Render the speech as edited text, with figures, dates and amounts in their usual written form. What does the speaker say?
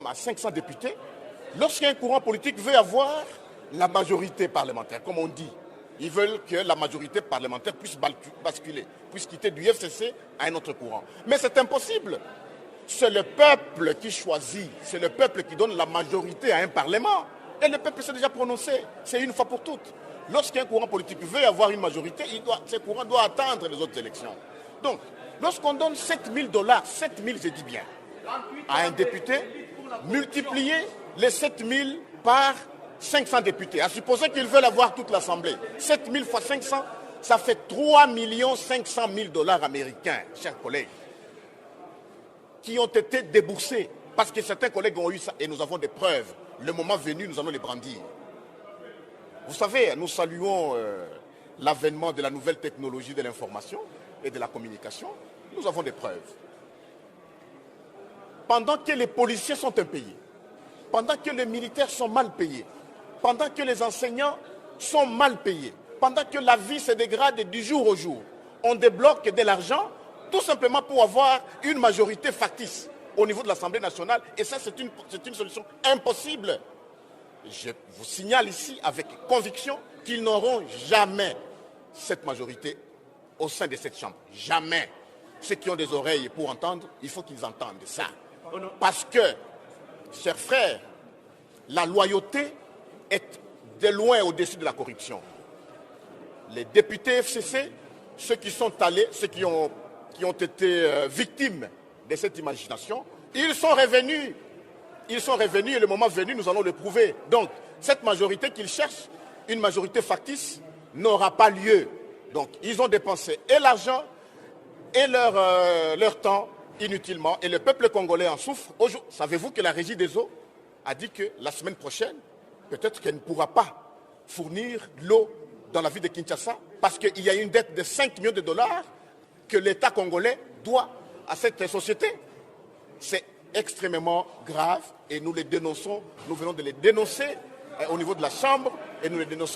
à 500 députés, lorsqu'un courant politique veut avoir la majorité parlementaire, comme on dit, ils veulent que la majorité parlementaire puisse basculer, puisse quitter du FCC à un autre courant. Mais c'est impossible. C'est le peuple qui choisit, c'est le peuple qui donne la majorité à un parlement. Et le peuple s'est déjà prononcé, c'est une fois pour toutes. Lorsqu'un courant politique veut avoir une majorité, ce courant doit attendre les autres élections. Donc, lorsqu'on donne 7 000 $, 7 000, je dis bien, à un député, multiplier les 7 000 par 500 députés, à supposer qu'ils veulent avoir toute l'Assemblée. 7 000 fois 500, ça fait 3 500 000 $ américains, chers collègues, qui ont été déboursés. Parce que certains collègues ont eu ça et nous avons des preuves. Le moment venu, nous allons les brandir. Vous savez, nous saluons l'avènement de la nouvelle technologie de l'information et de la communication. Nous avons des preuves. Pendant que les policiers sont impayés, pendant que les militaires sont mal payés, pendant que les enseignants sont mal payés, pendant que la vie se dégrade du jour au jour, on débloque de l'argent tout simplement pour avoir une majorité factice au niveau de l'Assemblée nationale. Et ça, c'est une solution impossible. Je vous signale ici avec conviction qu'ils n'auront jamais cette majorité au sein de cette chambre. Jamais. Ceux qui ont des oreilles pour entendre, il faut qu'ils entendent ça. Parce que, chers frères, la loyauté est de loin au-dessus de la corruption. Les députés FCC, ceux qui sont allés, ceux qui ont été victimes de cette imagination, ils sont revenus. Ils sont revenus et le moment venu, nous allons le prouver. Donc, cette majorité qu'ils cherchent, une majorité factice, n'aura pas lieu. Donc, ils ont dépensé et l'argent et leur temps inutilement. Et le peuple congolais en souffre. Savez-vous que la Régie des eaux a dit que la semaine prochaine, peut-être qu'elle ne pourra pas fournir l'eau dans la ville de Kinshasa parce qu'il y a une dette de 5 millions de $, que l'État congolais doit à cette société. C'est extrêmement grave et nous les dénonçons, nous venons de les dénoncer au niveau de la Chambre et nous les dénonçons